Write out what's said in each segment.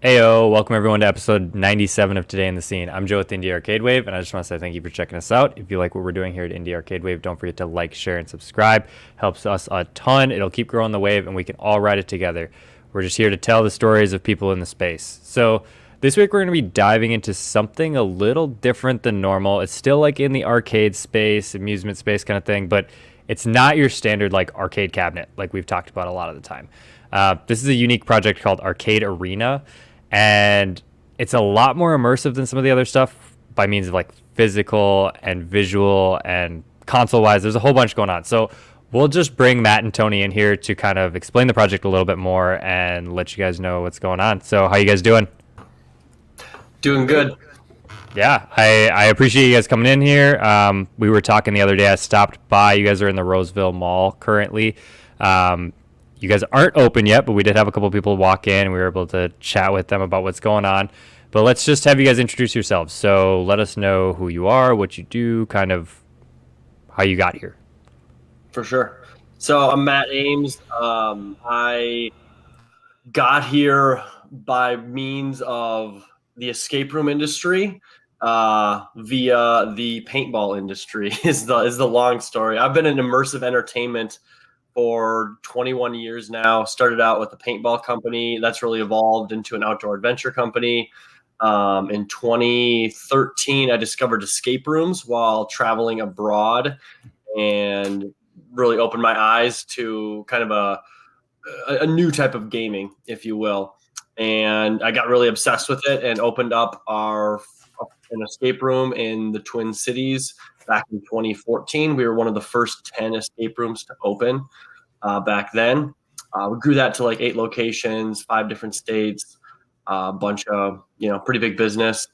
Heyo, welcome everyone to episode 97 of Today in the Scene. I'm Joe with Indie Arcade Wave, and I just want to say thank you for checking us out. If you like what we're doing here at Indie Arcade Wave, don't forget to like, share, and subscribe. Helps us a ton. It'll keep growing the wave, and we can all ride it together. We're just here to tell the stories of people in the space. So this week we're going to be diving into something a little different than normal. It's still like in the arcade space, amusement space kind of thing, but it's not your standard like arcade cabinet like we've talked about a lot of the time. This is a unique project called Arcade Arena, and it's a lot more immersive than some of the other stuff by means of like physical and visual and console wise. There's a whole bunch going on. So we'll just bring Matt and Tony in here to kind of explain the project a little bit more and let you guys know what's going on. So how you guys doing? Doing good. Yeah, I appreciate you guys coming in here. We were talking the other day. I stopped by. You guys are in the Roseville Mall currently. You guys aren't open yet, but we did have a couple people walk in. And we were able to chat with them about what's going on. But let's just have you guys introduce yourselves. So let us know who you are, what you do, kind of how you got here. For sure. So I'm Matt Ames. I got here by means of the escape room industry via the paintball industry is the long story. I've been in immersive entertainment for 21 years now. Started out with a paintball company that's really evolved into an outdoor adventure company. In 2013, I discovered escape rooms while traveling abroad and really opened my eyes to kind of a new type of gaming, if you will. And I got really obsessed with it and opened up an escape room in the Twin Cities back in 2014. We were one of the first 10 escape rooms to open back then. We grew that to like 8 locations, 5 different states, a bunch of, pretty big business.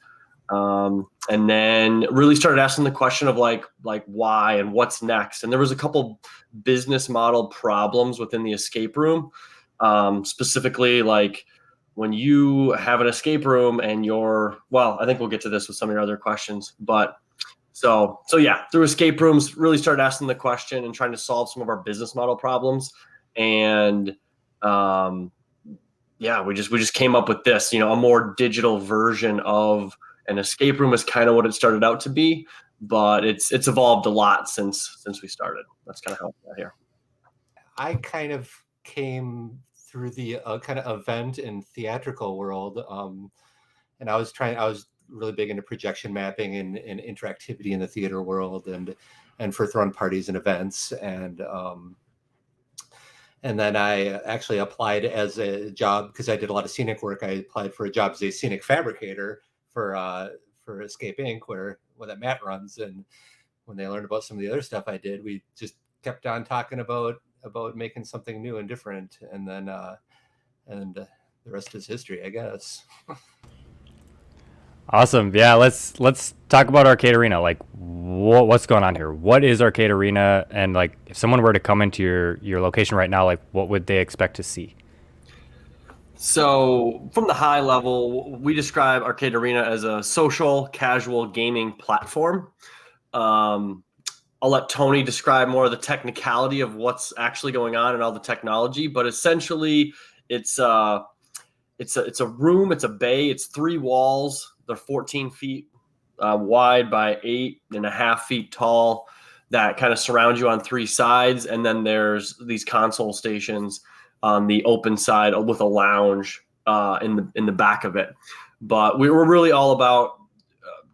And then really started asking the question of like why and what's next. And there was a couple business model problems within the escape room, specifically like when you have an escape room and I think we'll get to this with some of your other questions, but so yeah, through escape rooms, really started asking the question and trying to solve some of our business model problems. And yeah, we just came up with this, a more digital version of an escape room is kind of what it started out to be, but it's evolved a lot since we started. That's kind of how we got here. I kind of came through the kind of event and theatrical world, and I was really big into projection mapping and interactivity in the theater world, and for throwing parties and events, and then I actually applied as a job because I did a lot of scenic work. I applied for a job as a scenic fabricator for Escape Inc., where that Matt runs. And when they learned about some of the other stuff I did, we just kept on talking about making something new and different. And then the rest is history, I guess. Awesome. Yeah, let's talk about Arcade Arena. Like, what's going on here? What is Arcade Arena? And like, if someone were to come into your location right now, like, what would they expect to see? So from the high level, we describe Arcade Arena as a social, casual gaming platform. I'll let Tony describe more of the technicality of what's actually going on and all the technology, but essentially it's a room, it's a bay, it's 3 walls. They're 14 feet wide by 8.5 feet tall that kind of surround you on 3 sides. And then there's these console stations on the open side with a lounge in the back of it. But we were really all about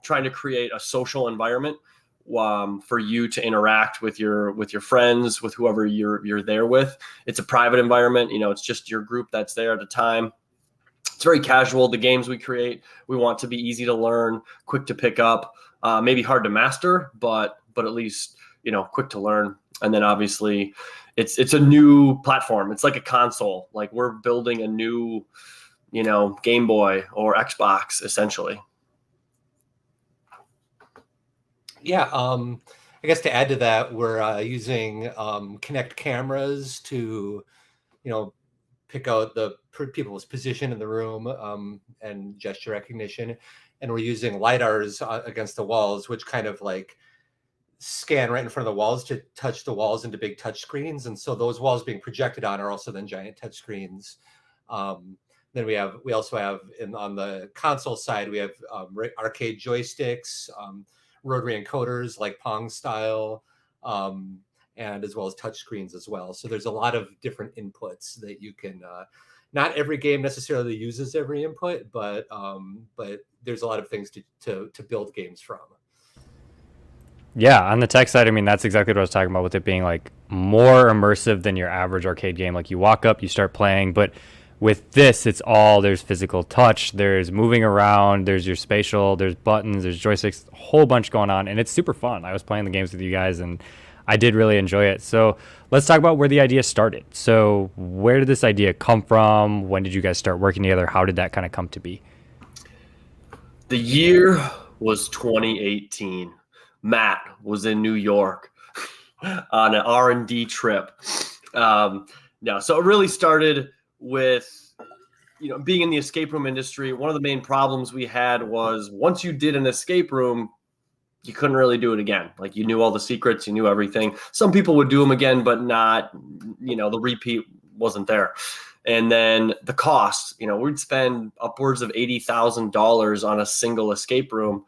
trying to create a social environment for you to interact with your friends, with whoever you're there with. It's a private environment. It's just your group that's there at a time. It's very casual. The games we create, we want to be easy to learn, quick to pick up, maybe hard to master, but at least, quick to learn. And then obviously it's a new platform. It's like a console. Like we're building a new, Game Boy or Xbox essentially. Yeah. I guess to add to that, we're using Kinect cameras to, pick out the people's position in the room and gesture recognition. And we're using LiDARs against the walls, which kind of like scan right in front of the walls to touch the walls into big touch screens. And so those walls being projected on are also then giant touch screens. Then we also have on the console side, we have arcade joysticks, rotary encoders like Pong style, and as well as touch screens as well. So there's a lot of different inputs that you can. Not every game necessarily uses every input, but there's a lot of things to build games from. Yeah, on the tech side, I mean, that's exactly what I was talking about with it being like more immersive than your average arcade game. Like you walk up, you start playing, but with this, it's all there's physical touch, there's moving around, there's your spatial, there's buttons, there's joysticks, a whole bunch going on, and it's super fun. I was playing the games with you guys, and I did really enjoy it. So let's talk about where the idea started. So where did this idea come from? When did you guys start working together? How did that kind of come to be? The year was 2018. Matt was in New York on an R&D trip. So it really started with, being in the escape room industry. One of the main problems we had was once you did an escape room, you couldn't really do it again. Like you knew all the secrets, you knew everything. Some people would do them again, but not, the repeat wasn't there. And then the cost, we'd spend upwards of $80,000 on a single escape room,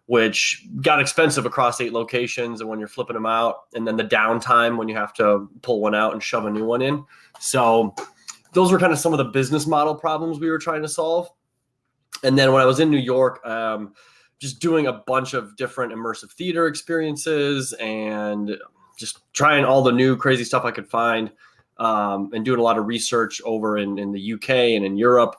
which got expensive across 8 locations. And when you're flipping them out, and then the downtime when you have to pull one out and shove a new one in. So those were kind of some of the business model problems we were trying to solve. And then when I was in New York, just doing a bunch of different immersive theater experiences and just trying all the new crazy stuff I could find, and doing a lot of research over in the UK and in Europe,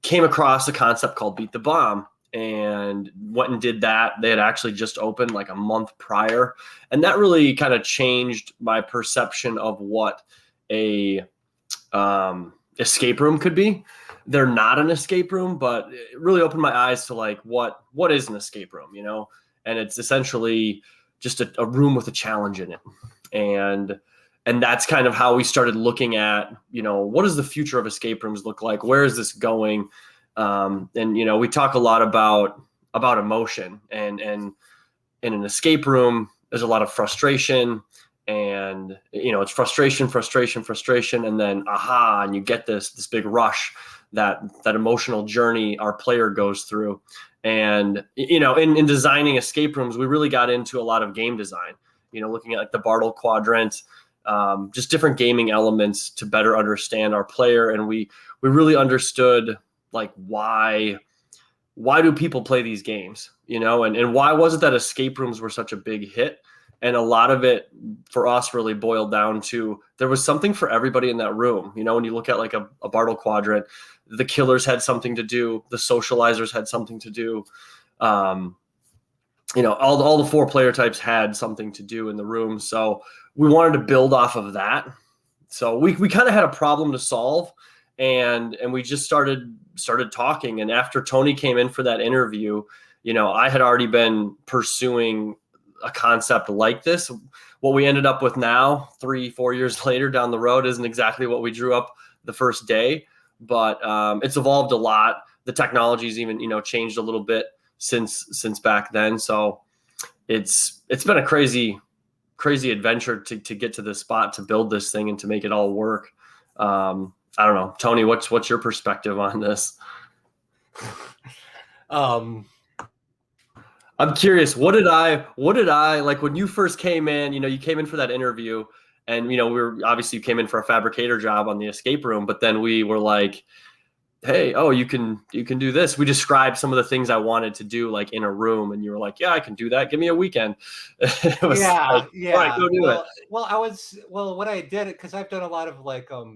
came across a concept called Beat the Bomb and went and did that. They had actually just opened like a month prior. And that really kind of changed my perception of what a escape room could be. They're not an escape room, but it really opened my eyes to like what is an escape room, and it's essentially just a room with a challenge in it. And that's kind of how we started looking at, what does the future of escape rooms look like? Where is this going? And we talk a lot about emotion, and in an escape room, there's a lot of frustration, and it's frustration, and then aha, and you get this big rush, that emotional journey our player goes through. And in designing escape rooms, we really got into a lot of game design, looking at like the Bartle quadrant, just different gaming elements to better understand our player. And we really understood like why do people play these games, and why was it that escape rooms were such a big hit? And a lot of it for us really boiled down to there was something for everybody in that room. When you look at like a Bartle quadrant, the killers had something to do, the socializers had something to do. All the 4 player types had something to do in the room. So we wanted to build off of that. So we kind of had a problem to solve, and we just started talking. And after Tony came in for that interview, I had already been pursuing a concept like this. What we ended up with now, 3-4 years later down the road, isn't exactly what we drew up the first day, but it's evolved a lot. The technology's even, changed a little bit since back then. So it's been a crazy adventure to get to this spot, to build this thing and to make it all work. I don't know, Tony, what's your perspective on this? I'm curious, what did I like when you first came in? You came in for that interview, and you came in for a fabricator job on the escape room, but then we were like, hey, you can do this. We described some of the things I wanted to do like in a room, and you were like, yeah, I can do that. Give me a weekend. Yeah. All right, go do it. What I did, because I've done a lot of like I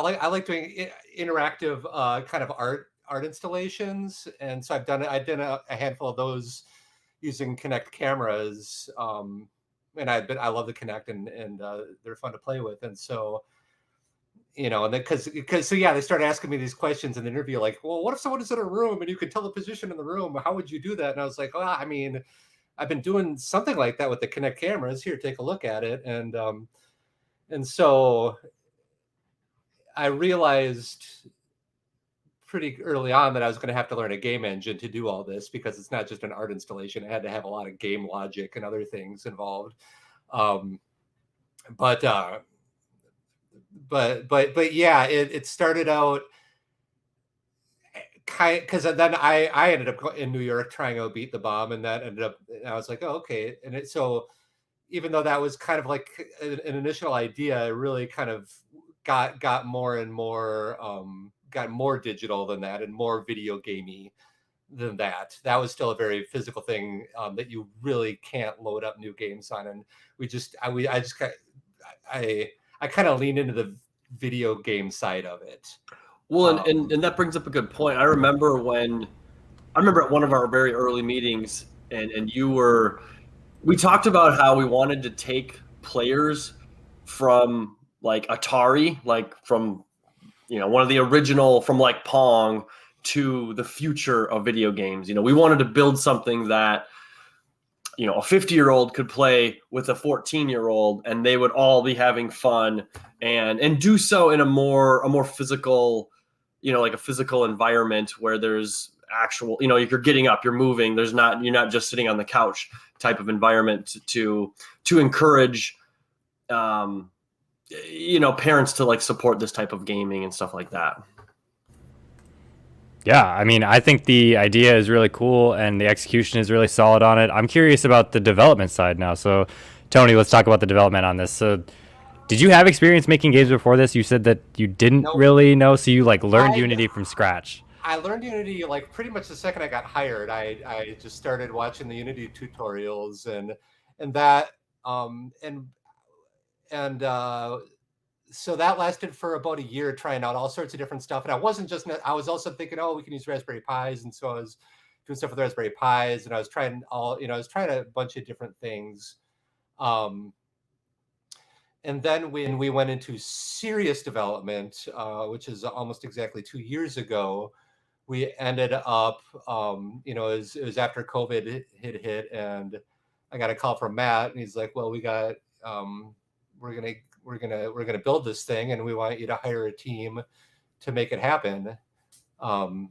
like doing interactive kind of art installations, and so I've done a handful of those using Kinect cameras, and I love the Kinect, and they're fun to play with. And so and then because they started asking me these questions in the interview, like, well, what if someone is in a room and you can tell the position in the room? How would you do that? And I was like, well, I mean, I've been doing something like that with the Kinect cameras. Here, take a look at it. And so I realized pretty early on that I was going to have to learn a game engine to do all this, because it's not just an art installation. It had to have a lot of game logic and other things involved. But but yeah, it started out because then I ended up in New York trying out Beat the Bomb, and that ended up, and I was like, oh, okay. And so even though that was kind of like an initial idea, it really kind of got more and more got more digital than that and more video gamey than that. That was still a very physical thing that you really can't load up new games on. And I kind of leaned into the video game side of it. Well, and that brings up a good point. I remember at one of our very early meetings, and we talked about how we wanted to take players from like Atari, like from one of the original, from like Pong, to the future of video games. We wanted to build something that a 50-year-old could play with a 14-year-old, and they would all be having fun and do so in a more physical, like a physical environment where there's actual, you're getting up, you're moving, you're not just sitting on the couch type of environment to encourage parents to like support this type of gaming and stuff like that. Yeah, I mean, I think the idea is really cool and the execution is really solid on it. I'm curious about the development side now. So, Tony, let's talk about the development on this. So, did you have experience making games before this? You said that you didn't really know, so you like learned Unity from scratch. I learned Unity like pretty much the second I got hired. I just started watching the Unity tutorials and that so that lasted for about a year, trying out all sorts of different stuff. And I was also thinking, oh, we can use Raspberry Pis. And so I was doing stuff with Raspberry Pis, and I was trying a bunch of different things. And then when we went into serious development, which is almost exactly 2 years ago, we ended up, it was after COVID hit, and I got a call from Matt, and he's like, well, we got, we're gonna build this thing, and we want you to hire a team to make it happen. After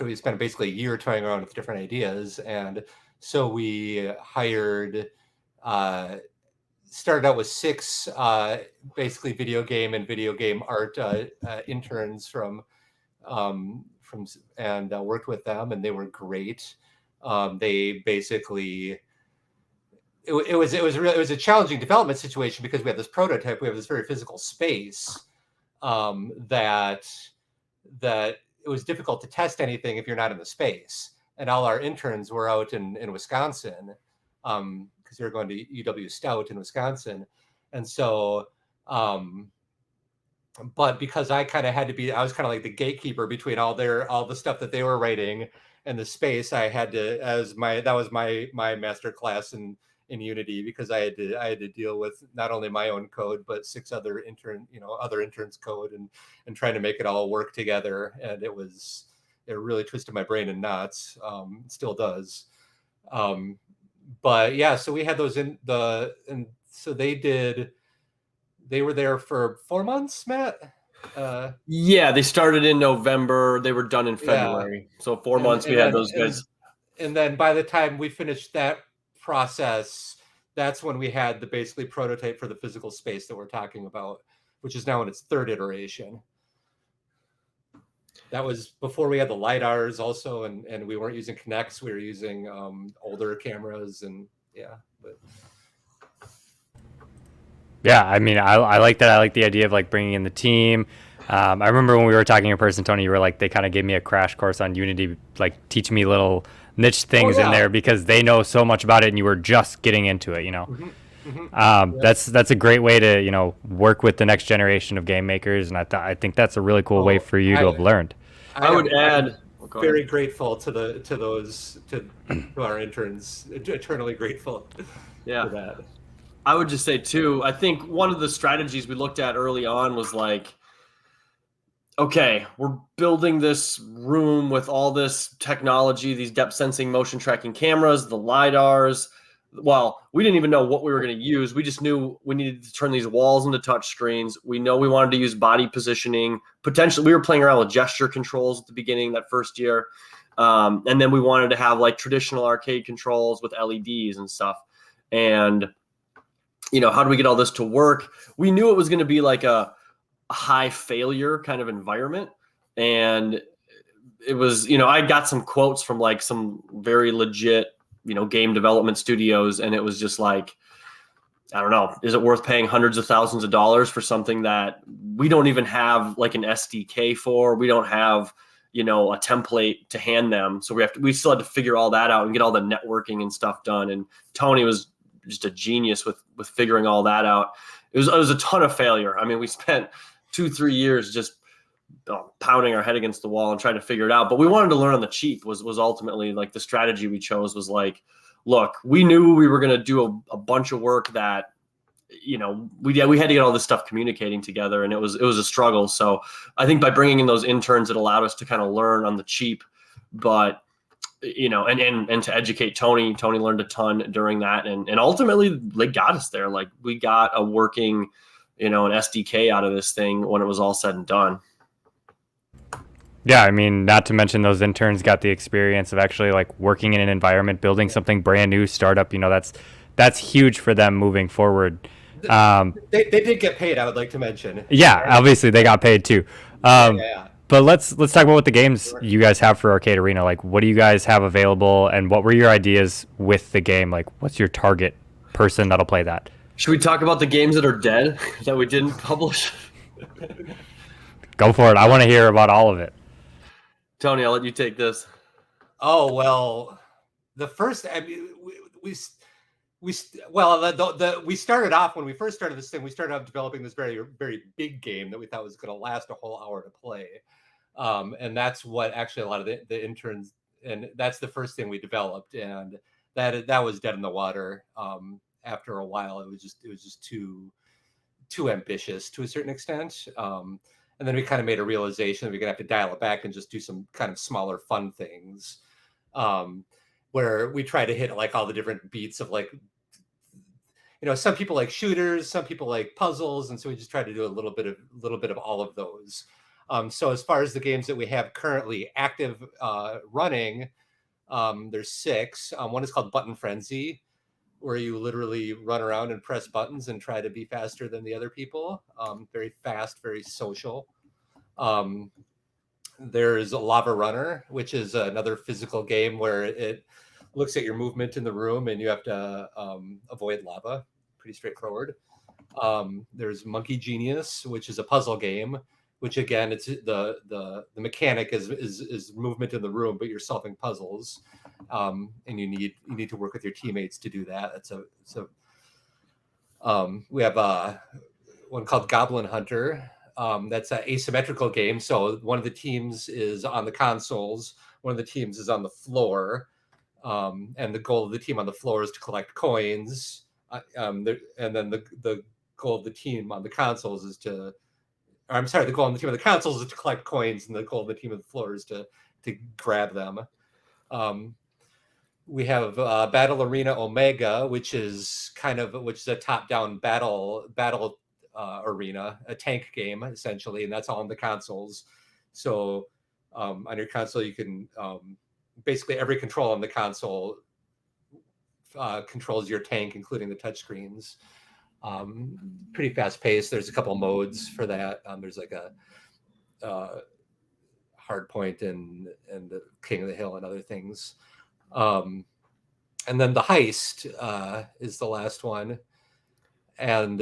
we spent basically a year toying around with different ideas, and so we hired, started out with 6 basically video game and video game art interns and worked with them, and they were great. They basically. It was a challenging development situation because we have this prototype, we have this very physical space that it was difficult to test anything if you're not in the space. And all our interns were out in Wisconsin because they were going to UW Stout in Wisconsin, and so. But because I kind of had to be, I was kind of like the gatekeeper between all the stuff that they were writing and the space. I had to, that was my master class in Unity, because I had to deal with not only my own code but 6 other interns' code and trying to make it all work together. And it really twisted my brain in knots. Still does. But yeah, so we had those and so they were there for 4 months, Matt. Yeah, they started in November. They were done in February. Yeah. So 4 months we had those guys. And then by the time we finished that process, that's when we had the basically prototype for the physical space that we're talking about, which is now in its 3rd iteration. That was before we had the LiDARs also, and we weren't using Kinects. We were using older cameras, and yeah. But yeah, I mean, I like that. I like the idea of like bringing in the team. I remember when we were talking in person, Tony, you were like, they kind of gave me a crash course on Unity, like teach me little niche things in there because they know so much about it, and you were just getting into it, Mm-hmm. Mm-hmm. That's a great way to work with the next generation of game makers, and I think that's a really cool way for you to have learned. I would add, very grateful to our interns, eternally grateful. Yeah. For that. I would just say too, I think one of the strategies we looked at early on was like, okay, we're building this room with all this technology, these depth sensing motion tracking cameras, the LiDARs. Well, we didn't even know what we were going to use. We just knew we needed to turn these walls into touch screens. We know we wanted to use body positioning. Potentially, we were playing around with gesture controls at the beginning that first year. And then we wanted to have like traditional arcade controls with LEDs and stuff. And how do we get all this to work? We knew it was going to be like a high failure kind of environment. And it was, I got some quotes from like some very legit, game development studios. And it was just like, I don't know, is it worth paying hundreds of thousands of dollars for something that we don't even have like an SDK for? We don't have, a template to hand them. So we still had to figure all that out and get all the networking and stuff done. And Tony was just a genius with figuring all that out. It was a ton of failure. I mean, we spent 2-3 years just pounding our head against the wall and trying to figure it out. But we wanted to learn on the cheap was ultimately like the strategy we chose was like, look, we knew we were going to do a bunch of work that, we had to get all this stuff communicating together, and it was a struggle. So I think by bringing in those interns, it allowed us to kind of learn on the cheap, but and to educate Tony. Tony learned a ton during that, and ultimately they got us there. Like we got a working, an SDK out of this thing when it was all said and done. Yeah, I mean, not to mention those interns got the experience of actually like working in an environment, building something brand new, startup. That's huge for them moving forward. They did get paid, I would like to mention. Yeah, obviously they got paid too. Yeah. But let's talk about what the games you guys have for Arcade Arena. Like, what do you guys have available, and what were your ideas with the game? Like, what's your target person that'll play that? Should we talk about the games that are dead that we didn't publish? Go for it. I want to hear about all of it. Tony, I'll let you take this. Oh, well, the first, I mean, we started off when we first started this thing. We started off developing this very, very big game that we thought was going to last a whole hour to play, and that's what actually a lot of the interns, and that's the first thing we developed, and that was dead in the water. After a while, it was just too ambitious to a certain extent. And then we kind of made a realization that we're gonna have to dial it back and just do some kind of smaller, fun things, where we try to hit like all the different beats of like, some people like shooters, some people like puzzles, and so we just try to do a little bit of all of those. So as far as the games that we have currently active running, there's 6. One is called Button Frenzy, where you literally run around and press buttons and try to be faster than the other people. Very fast, very social. There's a Lava Runner, which is another physical game where it looks at your movement in the room and you have to avoid lava. Pretty straightforward. There's Monkey Genius, which is a puzzle game, which again, it's the mechanic is movement in the room, but you're solving puzzles. And you need to work with your teammates to do that. We have one called Goblin Hunter. That's an asymmetrical game. So one of the teams is on the consoles, one of the teams is on the floor, and the goal of the team on the floor is to collect coins. And then the goal of the team on the consoles is the goal of the team on the consoles is to collect coins, and the goal of the team on the floor is to grab them. We have Battle Arena Omega, which is a top-down battle arena, a tank game essentially, and that's all on the consoles. So on your console, you can basically every control on the console controls your tank, including the touchscreens. Pretty fast-paced. There's a couple modes for that. There's like a hard point and the King of the Hill and other things. And then the Heist is the last one, and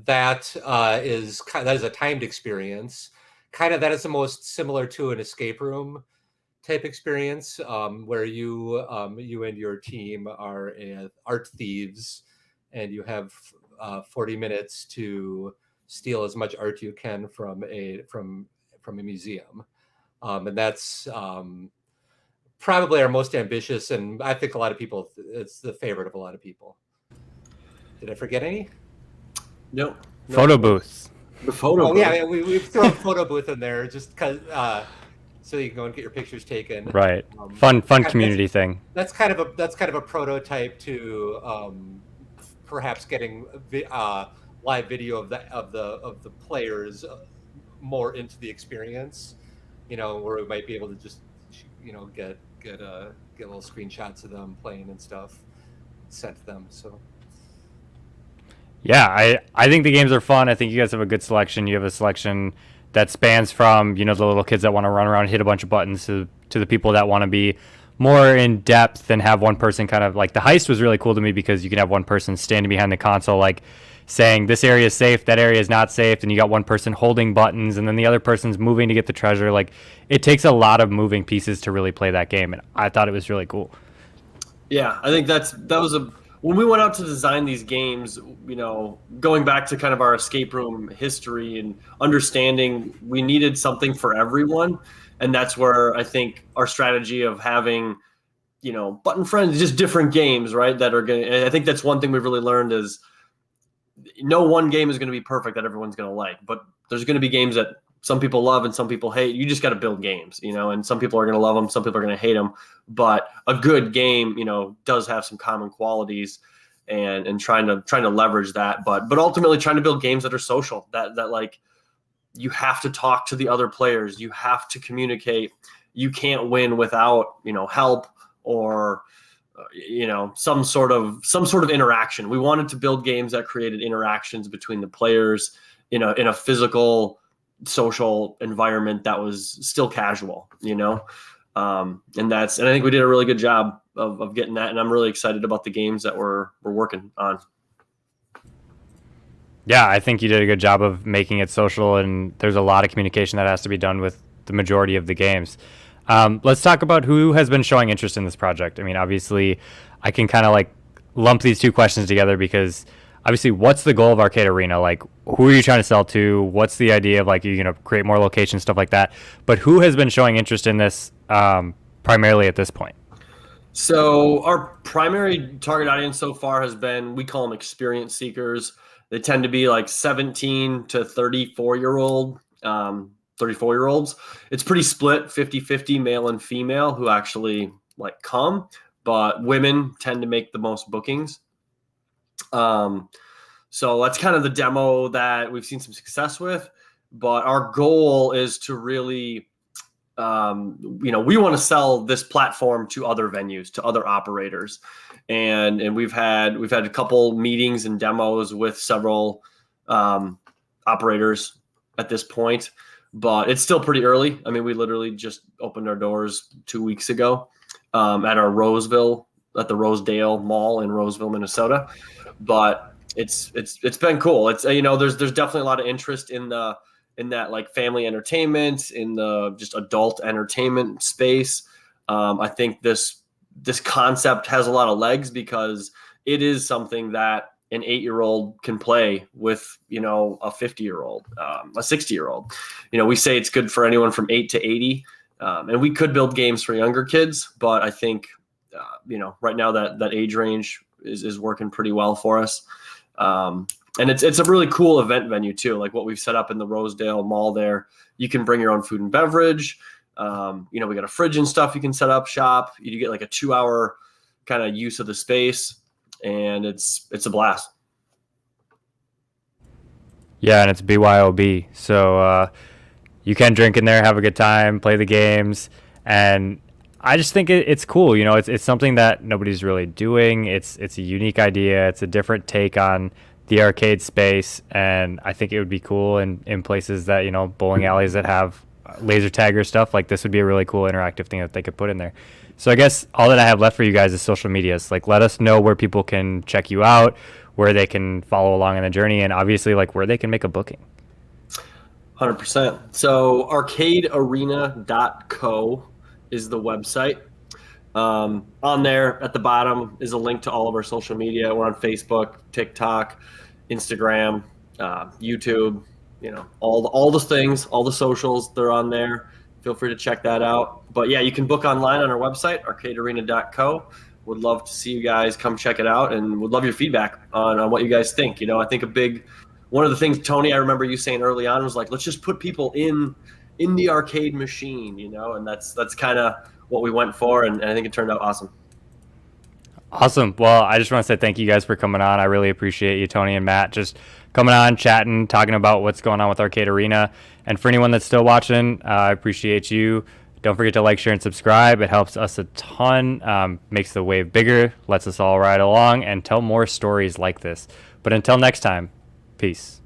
that is a timed experience. That is the most similar to an escape room type experience, where you and your team are art thieves, and you have 40 minutes to steal as much art you can from a museum, and that's probably our most ambitious, and I think it's the favorite of a lot of people. Did I forget any? No. Photo booths. The photo booth. Yeah, we've thrown a photo booth in there just because, so you can go and get your pictures taken. Right. Fun community thing. That's kind of a prototype to perhaps getting live video of the players more into the experience. Where we might be able to just get little screenshots of them playing and stuff sent to them. So Yeah, I think the games are fun. I think you guys have a good selection. You have a selection that spans from, the little kids that want to run around and hit a bunch of buttons to the people that want to be more in depth and have one person kind of like the heist was really cool to me because you can have one person standing behind the console like saying this area is safe, that area is not safe, and you got one person holding buttons and then the other person's moving to get the treasure. Like it takes a lot of moving pieces to really play that game, and I thought it was really cool. Yeah, I think that was when we went out to design these games, going back to kind of our escape room history and understanding we needed something for everyone. And that's where I think our strategy of having, button friends, just different games, right? That are going to, I think that's one thing we've really learned is no one game is going to be perfect that everyone's going to like, but there's going to be games that some people love and some people hate. You just got to build games, and some people are going to love them, some people are going to hate them. But a good game, does have some common qualities, and trying to leverage that. But ultimately, trying to build games that are social, that like you have to talk to the other players, you have to communicate. You can't win without help or some sort of interaction. We wanted to build games that created interactions between the players in a physical, social environment that was still casual, and I think we did a really good job of getting that, and I'm really excited about the games that we're working on. Yeah, I think you did a good job of making it social, and there's a lot of communication that has to be done with the majority of the games. Let's talk about who has been showing interest in this project. I mean, obviously, I can kind of like lump these two questions together because obviously, what's the goal of Arcade Arena? Like, who are you trying to sell to? What's the idea of like you're gonna create more locations, stuff like that? But who has been showing interest in this primarily at this point? So our primary target audience so far has been, we call them experience seekers. They tend to be like 17 to 34-year-old, 34-year-olds. It's pretty split, 50-50 male and female who actually like come, but women tend to make the most bookings. So that's kind of the demo that we've seen some success with, but our goal is to really, we want to sell this platform to other venues, to other operators. And we've had a couple meetings and demos with several, operators at this point, but it's still pretty early. I mean, we literally just opened our doors 2 weeks ago, at at the Rosedale Mall in Roseville, Minnesota. But it's been cool. It's there's definitely a lot of interest in that like family entertainment, in the just adult entertainment space. I think this concept has a lot of legs because it is something that an 8-year-old can play with a 50-year-old, a 60-year-old. We say it's good for anyone from 8 to 80, and we could build games for younger kids, but I think right now that age range is working pretty well for us. And it's a really cool event venue too. Like what we've set up in the Rosedale Mall there, you can bring your own food and beverage. We got a fridge and stuff you can set up shop. You get like a 2-hour kind of use of the space, and it's a blast. Yeah, and it's BYOB. So you can drink in there, have a good time, play the games, and I just think it's cool. It's something that nobody's really doing. It's a unique idea. It's a different take on the arcade space, and I think it would be cool in places that bowling alleys that have laser tag or stuff. Like this would be a really cool interactive thing that they could put in there. So I guess all that I have left for you guys is social medias. Like let us know where people can check you out, where they can follow along on the journey, and obviously like where they can make a booking. 100%. So arcadearena.co is the website. On there at the bottom is a link to all of our social media. We're on Facebook, TikTok, Instagram, YouTube, all the things, all the socials, they're on there. Feel free to check that out. But yeah, you can book online on our website, arcadearena.co. Would love to see you guys come check it out, and would love your feedback on what you guys think. I think one of the things, Tony, I remember you saying early on was like, let's just put people in the arcade machine, and that's kind of what we went for, and I think it turned out awesome. Awesome. Well, I just want to say thank you guys for coming on. I really appreciate you, Tony and Matt, just coming on, chatting, talking about what's going on with Arcade Arena. And for anyone that's still watching, I appreciate you. Don't forget to like, share, and subscribe. It helps us a ton, makes the wave bigger, lets us all ride along, and tell more stories like this. But until next time, peace.